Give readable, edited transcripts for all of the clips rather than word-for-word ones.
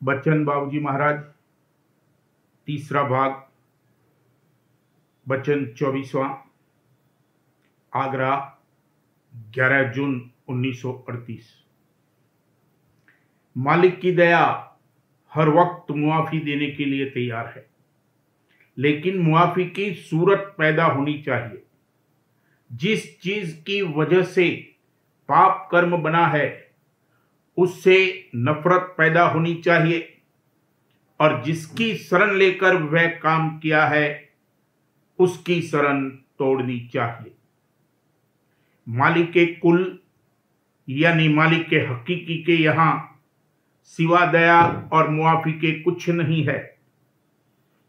बच्चन बाबूजी महाराज, तीसरा भाग, बच्चन 24वां, आगरा, 11 जून 1938। मालिक की दया हर वक्त मुआफी देने के लिए तैयार है, लेकिन मुआफी की सूरत पैदा होनी चाहिए। जिस चीज की वजह से पाप कर्म बना है उससे नफरत पैदा होनी चाहिए, और जिसकी शरण लेकर वह काम किया है उसकी शरण तोड़नी चाहिए। मालिक के कुल यानी मालिक के हकीकी के यहां सिवा दया और मुआफी के कुछ नहीं है।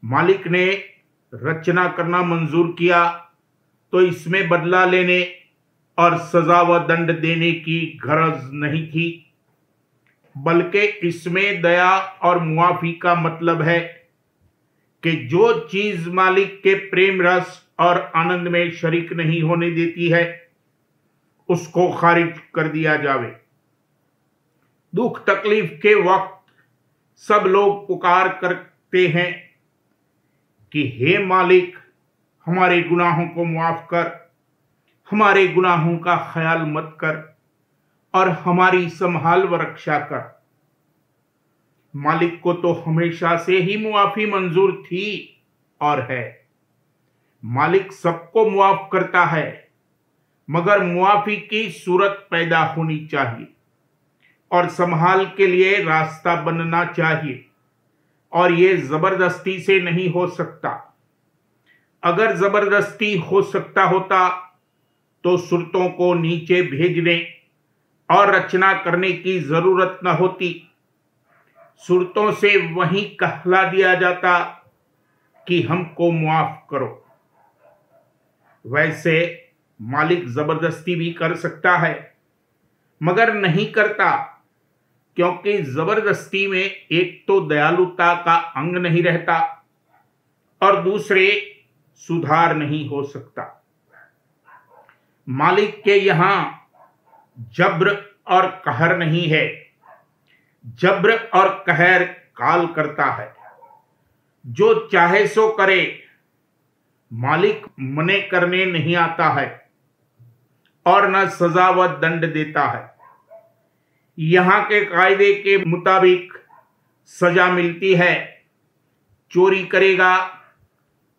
मालिक ने रचना करना मंजूर किया तो इसमें बदला लेने और सजा व दंड देने की गरज नहीं थी, बल्कि इसमें दया और मुआफी का मतलब है कि जो चीज मालिक के प्रेम रस और आनंद में शरीक नहीं होने देती है उसको खारिज कर दिया जावे। दुख तकलीफ के वक्त सब लोग पुकार करते हैं कि हे मालिक, हमारे गुनाहों को माफ कर, हमारे गुनाहों का ख्याल मत कर और हमारी संभाल व रक्षा कर। मालिक को तो हमेशा से ही मुआफी मंजूर थी और है। मालिक सबको मुआफ करता है, मगर मुआफी की सूरत पैदा होनी चाहिए और संभाल के लिए रास्ता बनना चाहिए, और ये जबरदस्ती से नहीं हो सकता। अगर जबरदस्ती हो सकता होता तो सुरतों को नीचे भेजने और रचना करने की जरूरत न होती। सुरतों से वहीं कहला दिया जाता कि हमको माफ करो। वैसे मालिक जबरदस्ती भी कर सकता है, मगर नहीं करता, क्योंकि जबरदस्ती में एक तो दयालुता का अंग नहीं रहता और दूसरे सुधार नहीं हो सकता। मालिक के यहां जब्र और कहर नहीं है। जब्र और कहर काल करता है, जो चाहे सो करे। मालिक मने करने नहीं आता है और न सजा व दंड देता है। यहां के कायदे के मुताबिक सजा मिलती है। चोरी करेगा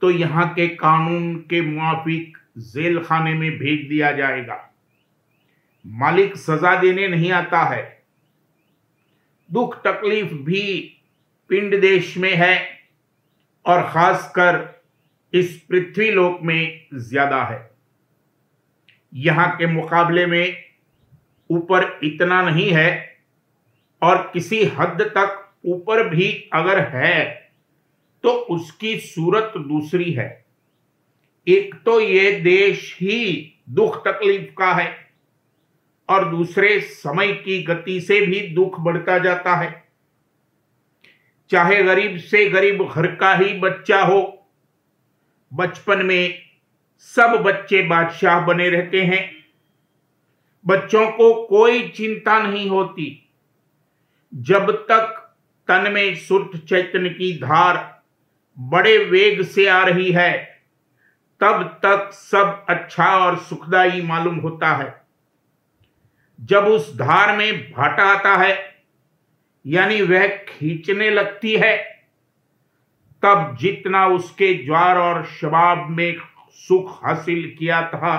तो यहां के कानून के मुताबिक जेल खाने में भेज दिया जाएगा। मालिक सजा देने नहीं आता है। दुख तकलीफ भी पिंड देश में है और खासकर इस पृथ्वी लोक में ज्यादा है। यहां के मुकाबले में ऊपर इतना नहीं है, और किसी हद तक ऊपर भी अगर है तो उसकी सूरत दूसरी है। एक तो ये देश ही दुख तकलीफ का है, और दूसरे समय की गति से भी दुख बढ़ता जाता है। चाहे गरीब से गरीब घर का ही बच्चा हो, बचपन में सब बच्चे बादशाह बने रहते हैं। बच्चों को कोई चिंता नहीं होती। जब तक तन में सुर्त चैतन्य की धार बड़े वेग से आ रही है, तब तक सब अच्छा और सुखदायी मालूम होता है। जब उस धार में भाटा आता है, यानी वह खींचने लगती है, तब जितना उसके ज्वार और शबाब में सुख हासिल किया था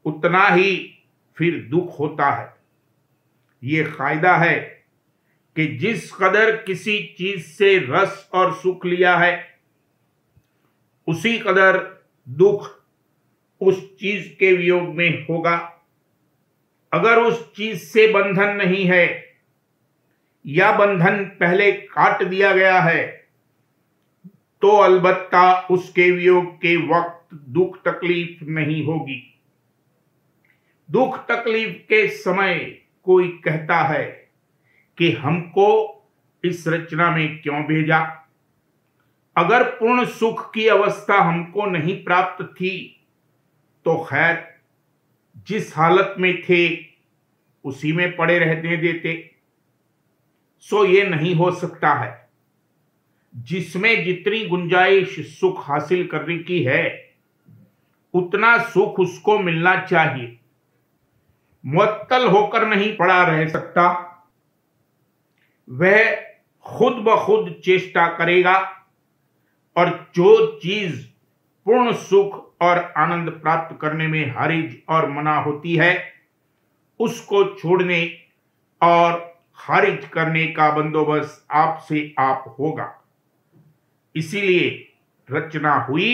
उतना ही फिर दुख होता है। ये कायदा है कि जिस कदर किसी चीज से रस और सुख लिया है, उसी कदर दुख उस चीज के वियोग में होगा। अगर उस चीज से बंधन नहीं है या बंधन पहले काट दिया गया है, तो अलबत्ता उसके वियोग के वक्त दुख तकलीफ नहीं होगी। दुख तकलीफ के समय कोई कहता है कि हमको इस रचना में क्यों भेजा। अगर पूर्ण सुख की अवस्था हमको नहीं प्राप्त थी तो खैर, जिस हालत में थे उसी में पड़े रहने देते। सो ये नहीं हो सकता है। जिसमें जितनी गुंजाइश सुख हासिल करने की है उतना सुख उसको मिलना चाहिए। मुअत्तल होकर नहीं पड़ा रह सकता, वह खुद ब खुद चेष्टा करेगा और जो चीज पूर्ण सुख और आनंद प्राप्त करने में हर्ज और मना होती है उसको छोड़ने और खारिज करने का बंदोबस्त आपसे आप होगा। इसीलिए रचना हुई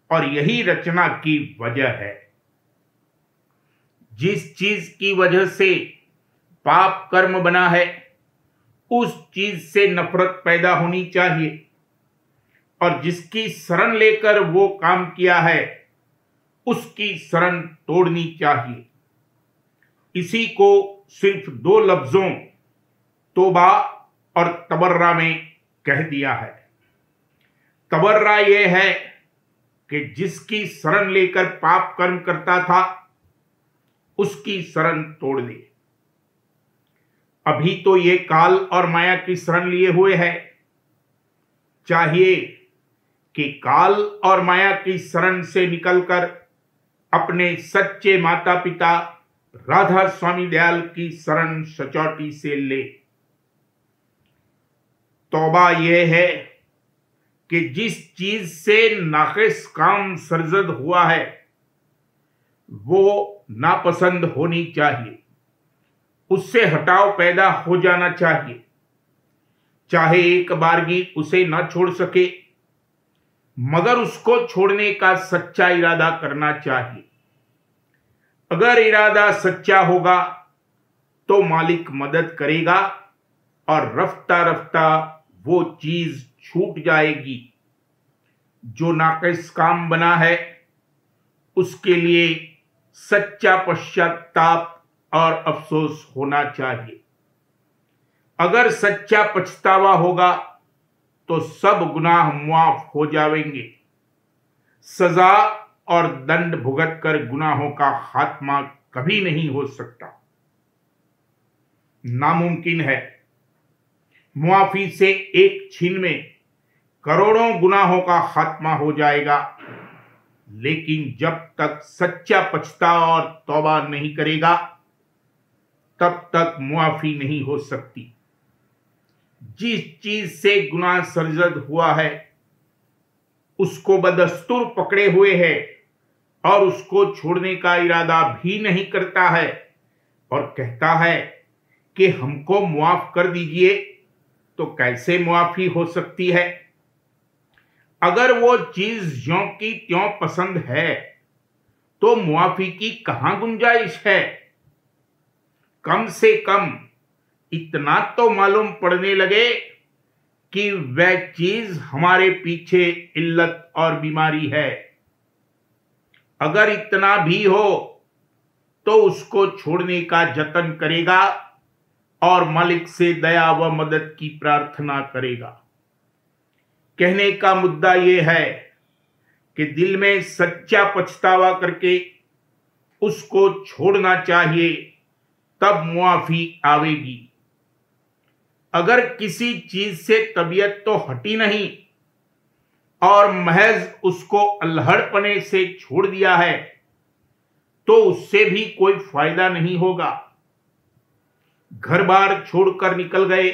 और यही रचना की वजह है। जिस चीज की वजह से पाप कर्म बना है उस चीज से नफरत पैदा होनी चाहिए और जिसकी शरण लेकर वो काम किया है उसकी शरण तोड़नी चाहिए। इसी को सिर्फ 2 लफ्जों तौबा और तबर्रा में कह दिया है। तबर्रा यह है कि जिसकी शरण लेकर पाप कर्म करता था उसकी शरण तोड़ दे। अभी तो ये काल और माया की शरण लिए हुए है, चाहिए कि काल और माया की शरण से निकलकर अपने सच्चे माता पिता राधा स्वामी दयाल की शरण सचौटी से ले। तौबा यह है कि जिस चीज से नाक़िस काम सरजद हुआ है वो नापसंद होनी चाहिए, उससे हटाव पैदा हो जाना चाहिए। चाहे एक बारगी उसे न छोड़ सके मगर उसको छोड़ने का सच्चा इरादा करना चाहिए। अगर इरादा सच्चा होगा तो मालिक मदद करेगा और रफ्ता रफ्ता वो चीज छूट जाएगी। जो नाक़िस काम बना है उसके लिए सच्चा पश्चाताप और अफसोस होना चाहिए। अगर सच्चा पछतावा होगा तो सब गुनाह मुआफ हो जाएंगे। सजा और दंड भुगत कर गुनाहों का खात्मा कभी नहीं हो सकता, नामुमकिन है। मुआफी से एक छीन में करोड़ों गुनाहों का खात्मा हो जाएगा, लेकिन जब तक सच्चा पछतावा और तौबा नहीं करेगा तब तक मुआफी नहीं हो सकती। जिस चीज से गुनाह सरजद हुआ है उसको बदस्तूर पकड़े हुए है और उसको छोड़ने का इरादा भी नहीं करता है और कहता है कि हमको मुआफ कर दीजिए, तो कैसे मुआफी हो सकती है? अगर वो चीज ज्यों की त्यों पसंद है तो मुआफी की कहां गुंजाइश है? कम से कम इतना तो मालूम पड़ने लगे कि वह चीज हमारे पीछे इल्लत और बीमारी है। अगर इतना भी हो तो उसको छोड़ने का जतन करेगा और मालिक से दया व मदद की प्रार्थना करेगा। कहने का मुद्दा यह है कि दिल में सच्चा पछतावा करके उसको छोड़ना चाहिए, तब मुआफी आवेगी। अगर किसी चीज से तबीयत तो हटी नहीं और महज उसको अल्हड़पने से छोड़ दिया है तो उससे भी कोई फायदा नहीं होगा। घर बार छोड़कर निकल गए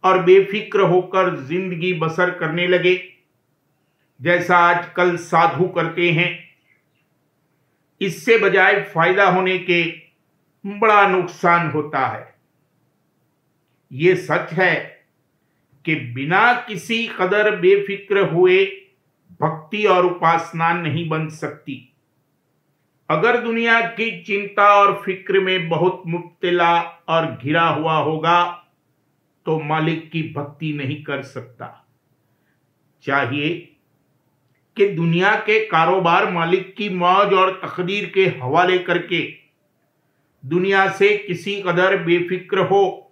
और बेफिक्र होकर जिंदगी बसर करने लगे, जैसा आजकल साधु करते हैं। इससे बजाय फायदा होने के बड़ा नुकसान होता है। ये सच है कि बिना किसी कदर बेफिक्र हुए भक्ति और उपासना नहीं बन सकती। अगर दुनिया की चिंता और फिक्र में बहुत मुब्तला और घिरा हुआ होगा तो मालिक की भक्ति नहीं कर सकता। चाहिए कि दुनिया के कारोबार मालिक की मौज और तकदीर के हवाले करके दुनिया से किसी कदर बेफिक्र हो,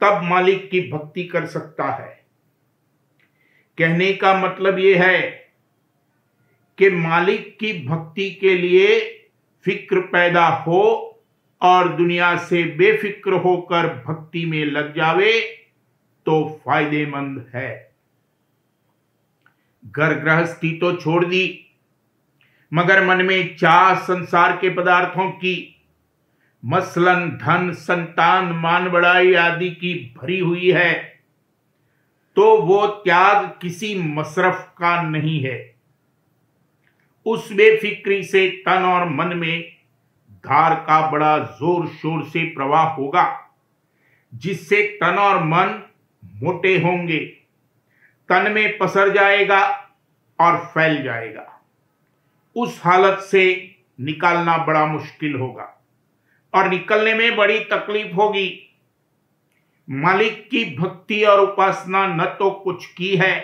तब मालिक की भक्ति कर सकता है। कहने का मतलब यह है कि मालिक की भक्ति के लिए फिक्र पैदा हो और दुनिया से बेफिक्र होकर भक्ति में लग जावे तो फायदेमंद है। घर गृहस्थी तो छोड़ दी, मगर मन में चाह संसार के पदार्थों की, मसलन धन, संतान, मान बढ़ाई आदि की भरी हुई है, तो वो त्याग किसी मसरफ का नहीं है। उस बेफिक्री से तन और मन में धार का बड़ा जोर शोर से प्रवाह होगा, जिससे तन और मन मोटे होंगे, तन में पसर जाएगा और फैल जाएगा। उस हालत से निकालना बड़ा मुश्किल होगा और निकलने में बड़ी तकलीफ होगी। मालिक की भक्ति और उपासना न तो कुछ की है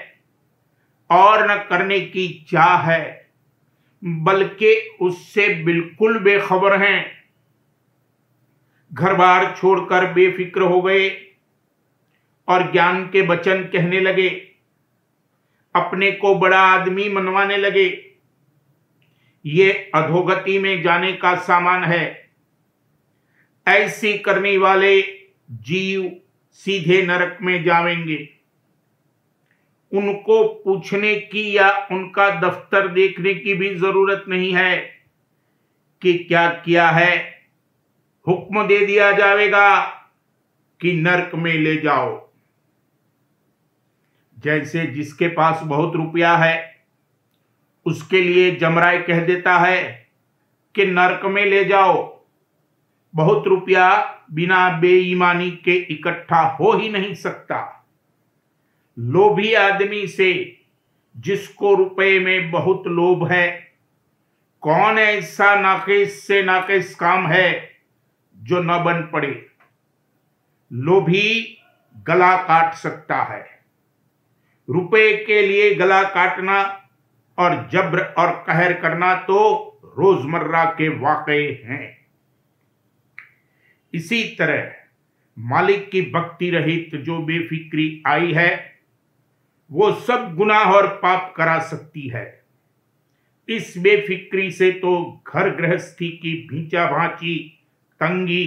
और न करने की चाह है, बल्कि उससे बिल्कुल बेखबर हैं। घर बार छोड़कर बेफिक्र हो गए और ज्ञान के वचन कहने लगे, अपने को बड़ा आदमी मनवाने लगे। ये अधोगति में जाने का सामान है। ऐसी करने वाले जीव सीधे नरक में जाएंगे। उनको पूछने की या उनका दफ्तर देखने की भी जरूरत नहीं है कि क्या किया है। हुक्म दे दिया जाएगा कि नरक में ले जाओ। जैसे जिसके पास बहुत रुपया है, उसके लिए जमराय कह देता है कि नरक में ले जाओ। बहुत रुपया बिना बेईमानी के इकट्ठा हो ही नहीं सकता। लोभी आदमी से, जिसको रुपए में बहुत लोभ है, कौन ऐसा नाकिस से नाकिस काम है जो न बन पड़े। लोभी गला काट सकता है। रुपए के लिए गला काटना और जब्र और कहर करना तो रोजमर्रा के वाकये हैं। इसी तरह मालिक की भक्ति रहित जो बेफिक्री आई है, वो सब गुनाह और पाप करा सकती है। इस बेफिक्री से तो घर गृहस्थी की भींचा भांची, तंगी,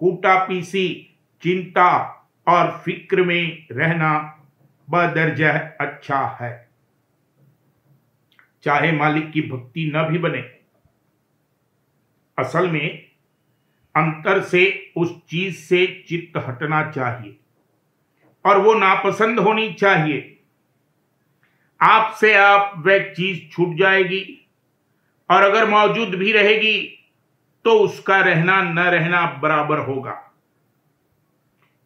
कूटापीसी, चिंता और फिक्र में रहना बदरजा अच्छा है। चाहे मालिक की भक्ति न भी बने, असल में अंतर से उस चीज से चित्त हटना चाहिए और वो नापसंद होनी चाहिए। आपसे आप वह चीज छूट जाएगी और अगर मौजूद भी रहेगी तो उसका रहना न रहना बराबर होगा।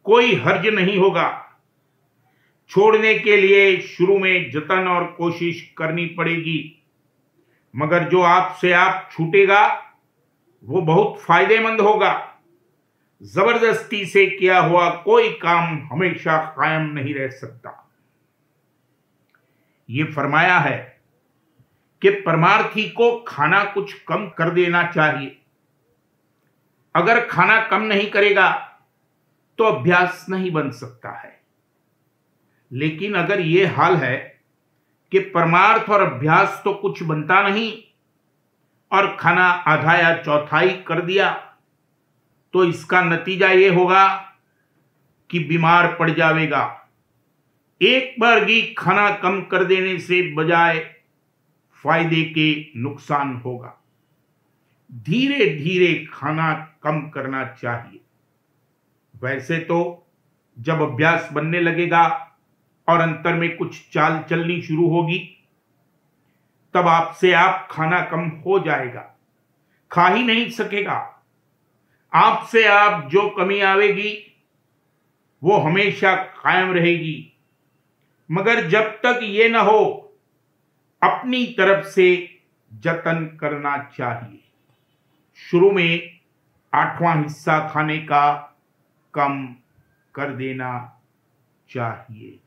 कोई हर्ज नहीं होगा। छोड़ने के लिए शुरू में जतन और कोशिश करनी पड़ेगी, मगर जो आपसे आप छूटेगा वो बहुत फायदेमंद होगा। जबरदस्ती से किया हुआ कोई काम हमेशा कायम नहीं रह सकता। ये फरमाया है कि परमार्थी को खाना कुछ कम कर देना चाहिए। अगर खाना कम नहीं करेगा तो अभ्यास नहीं बन सकता है। लेकिन अगर ये हाल है कि परमार्थ और अभ्यास तो कुछ बनता नहीं और खाना आधा या चौथाई कर दिया, तो इसका नतीजा ये होगा कि बीमार पड़ जाएगा। एक बार ही खाना कम कर देने से बजाय फायदे के नुकसान होगा। धीरे धीरे खाना कम करना चाहिए। वैसे तो जब अभ्यास बनने लगेगा और अंतर में कुछ चाल चलनी शुरू होगी, तब आपसे आप खाना कम हो जाएगा, खा ही नहीं सकेगा। आपसे आप जो कमी आवेगी वो हमेशा कायम रहेगी। मगर जब तक ये न हो, अपनी तरफ से जतन करना चाहिए। शुरू में 8वां हिस्सा खाने का कम कर देना चाहिए।